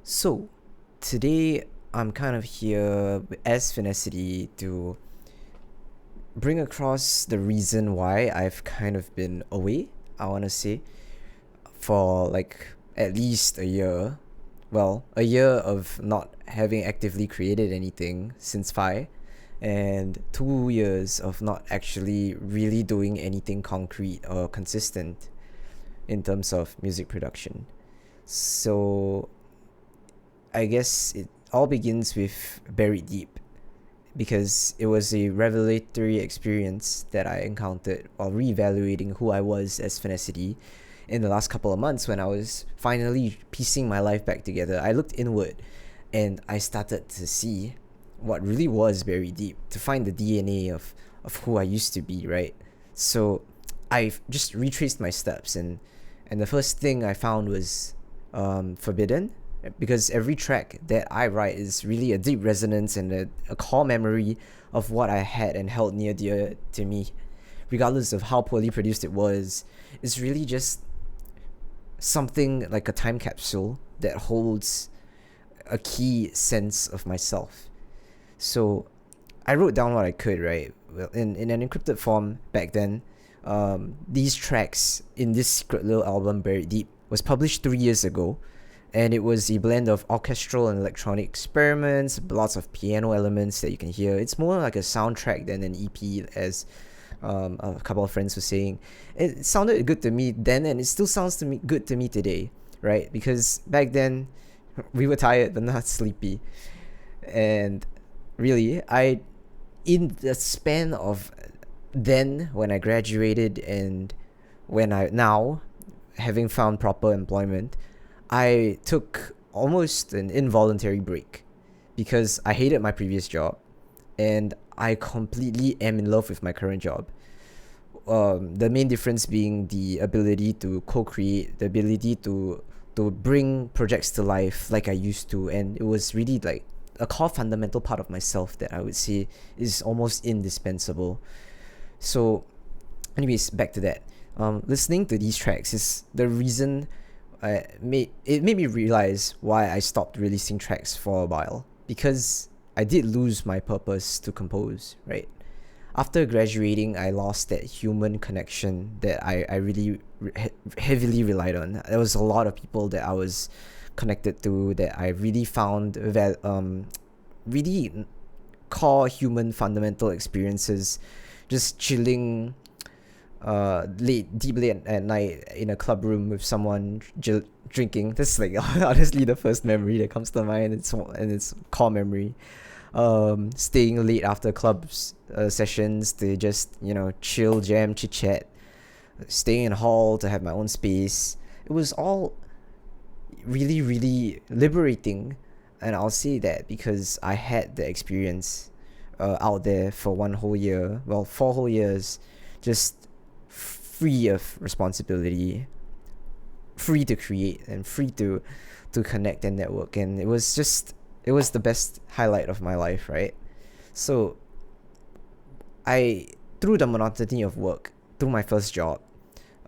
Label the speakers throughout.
Speaker 1: So, today I'm kind of here as FiNeSiTe to bring across the reason why I've kind of been away, I want to say, for like at least a year. Well, a year of not having actively created anything since Fi, and 2 years of not actually really doing anything concrete or consistent in terms of music production. So, I guess it all begins with Buried Deep because it was a revelatory experience that I encountered while reevaluating who I was as FiNeSiTe in the last couple of months when I was finally piecing my life back together. I looked inward and I started to see what really was buried deep, to find the DNA of who I used to be, right? So I've just retraced my steps, and the first thing I found was Forbidden, because every track that I write is really a deep resonance and a core memory of what I had and held near dear to me. Regardless of how poorly produced it was, it's really just something like a time capsule that holds a key sense of myself. So I wrote down what I could, right? Well, in an encrypted form back then. These tracks in this secret little album, Buried Deep, was published 3 years ago, and it was a blend of orchestral and electronic experiments, lots of piano elements that you can hear. It's more like a soundtrack than an EP, as a couple of friends were saying. It sounded good to me then, and it still sounds to me good to me today, right? Because back then, we were tired but not sleepy, and really, in the span of then when I graduated and when I now having found proper employment, I took almost an involuntary break because I hated my previous job and I completely am in love with my current job. The main difference being the ability to co-create, the ability to bring projects to life like I used to, and it was really like a core fundamental part of myself that I would say is almost indispensable. So, anyways, back to that. Listening to these tracks is the reason it made me realize why I stopped releasing tracks for a while, because I did lose my purpose to compose, right? After graduating, I lost that human connection that I really heavily relied on. There was a lot of people that I was connected to that I really found really core human fundamental experiences, just chilling deep late at night in a club room with someone drinking. That's like honestly the first memory that comes to mind. It's core memory. Staying late after clubs sessions to just chill, jam, chit chat. Staying in hall to have my own space. It was all really really liberating, and I'll say that because I had the experience out there for 1 whole year, well, 4 whole years, just free of responsibility, free to create and free to connect and network, and it was the best highlight of my life, right? So I, through the monotony of work, through my first job,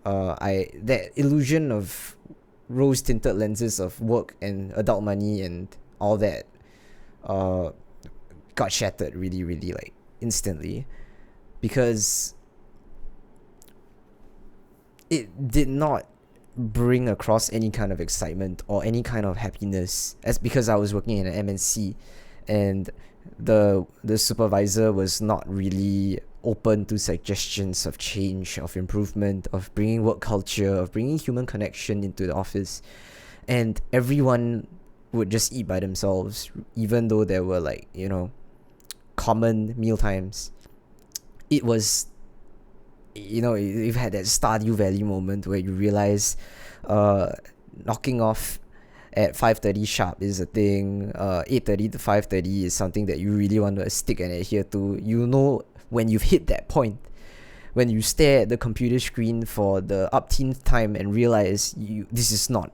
Speaker 1: I that illusion of rose tinted lenses of work and adult money and all that uh got shattered really really like instantly, because it did not bring across any kind of excitement or any kind of happiness, as because I was working in an MNC and the supervisor was not really open to suggestions of change, of improvement, of bringing work culture, of bringing human connection into the office, and everyone would just eat by themselves, even though there were like common meal times. It was, you've had that Stardew Valley moment where you realize knocking off at 5:30 sharp is a thing. 8:30 to 5:30 is something that you really want to stick and adhere to. When you've hit that point, when you stare at the computer screen for the upteenth time and realize this is not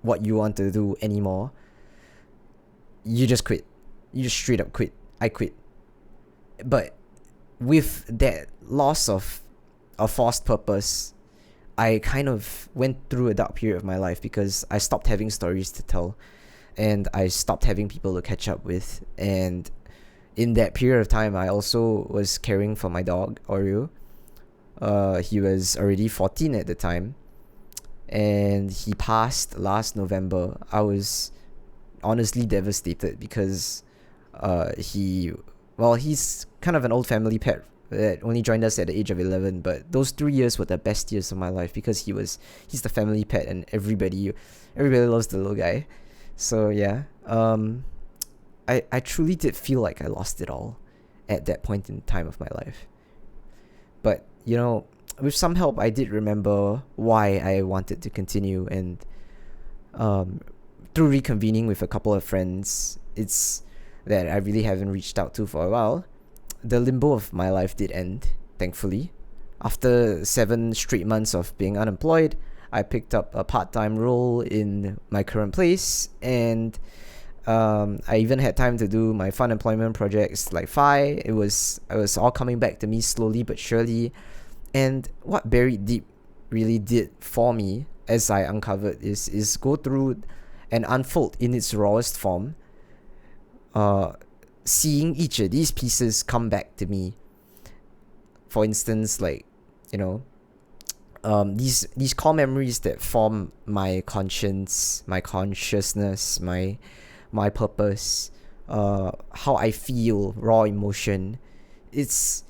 Speaker 1: what you want to do anymore, you just quit. You just straight up quit. I quit. But with that loss of a forced purpose, I kind of went through a dark period of my life because I stopped having stories to tell. and I stopped having people to catch up with. And in that period of time, I also was caring for my dog, Oreo. He was already 14 at the time, and he passed last November. I was honestly devastated because he's kind of an old family pet that only joined us at the age of 11, but those 3 years were the best years of my life because he's the family pet, and everybody loves the little guy. So yeah, I truly did feel like I lost it all at that point in time of my life. But with some help, I did remember why I wanted to continue, and through reconvening with a couple of friends, it's that I really haven't reached out to for a while. The limbo of my life did end, thankfully. After 7 straight months of being unemployed, I picked up a part-time role in my current place, and I even had time to do my fun employment projects like it was all coming back to me slowly but surely. And what Buried Deep really did for me, as I uncovered, is go through and unfold in its rawest form, seeing each of these pieces come back to me. For instance, like, these core memories that form my conscience, my consciousness, my purpose, how I feel, raw emotion. It's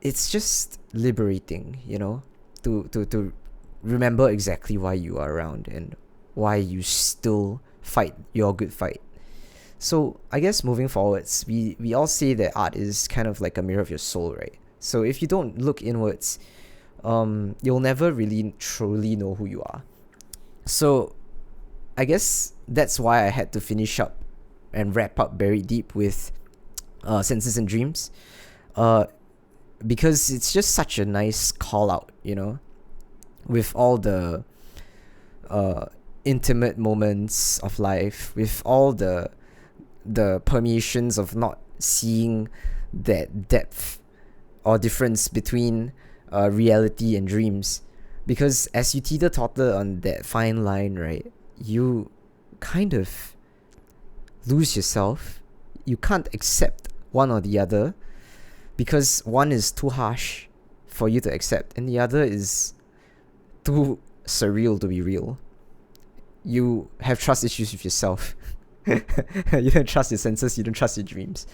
Speaker 1: just liberating, to remember exactly why you are around and why you still fight your good fight. So I guess moving forwards, we all say that art is kind of like a mirror of your soul, right? So if you don't look inwards, you'll never really truly know who you are. So I guess that's why I had to finish up and wrap up Buried Deep with Senses and Dreams. Because it's just such a nice call out, with all the intimate moments of life, with all the permeations of not seeing that depth or difference between reality and dreams. Because as you teeter-totter on that fine line, right, you kind of lose yourself. You can't accept one or the other, because one is too harsh for you to accept, and the other is too surreal to be real. You have trust issues with yourself. You don't trust your senses, you don't trust your dreams.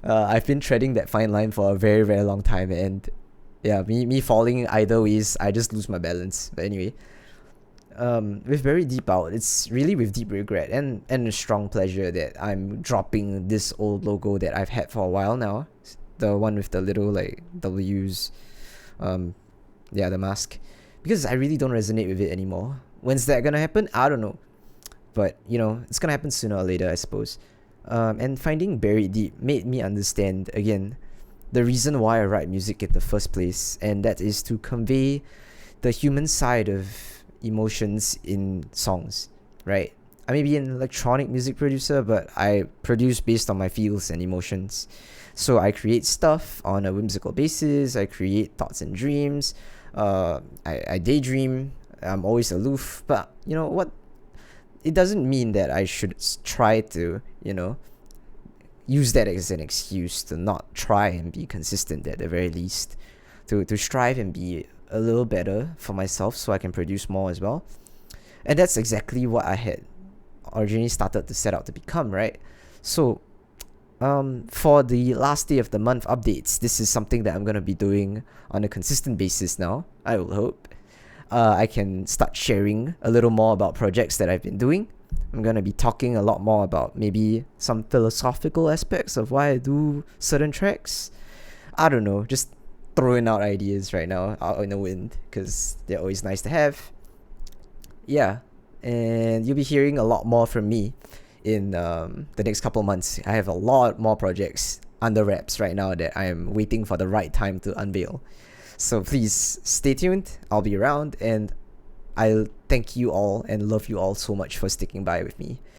Speaker 1: I've been treading that fine line for a very, very long time, and yeah, me falling either ways, I just lose my balance. But anyway, with Very Deep Out, it's really with deep regret and a strong pleasure that I'm dropping this old logo that I've had for a while now. The one with the little like W's, the mask, because I really don't resonate with it anymore. When's that gonna happen? I don't know, but it's gonna happen sooner or later, I suppose. And finding Buried Deep made me understand again the reason why I write music in the first place, and that is to convey the human side of emotions in songs, right? I may be an electronic music producer, but I produce based on my feels and emotions. So I create stuff on a whimsical basis. I create thoughts and dreams. I daydream. I'm always aloof. But you know what? It doesn't mean that I should try to, use that as an excuse to not try and be consistent at the very least. To strive and be a little better for myself so I can produce more as well. And that's exactly what I had originally started to set out to become, right? So for the last day of the month updates, this is something that I'm going to be doing on a consistent basis now, I will hope. I can start sharing a little more about projects that I've been doing. I'm going to be talking a lot more about maybe some philosophical aspects of why I do certain tracks. I don't know, just throwing out ideas right now out in the wind because they're always nice to have. Yeah, and you'll be hearing a lot more from me in the next couple months. I have a lot more projects under wraps right now that I am waiting for the right time to unveil. So please stay tuned. I'll be around, and I'll thank you all and love you all so much for sticking by with me.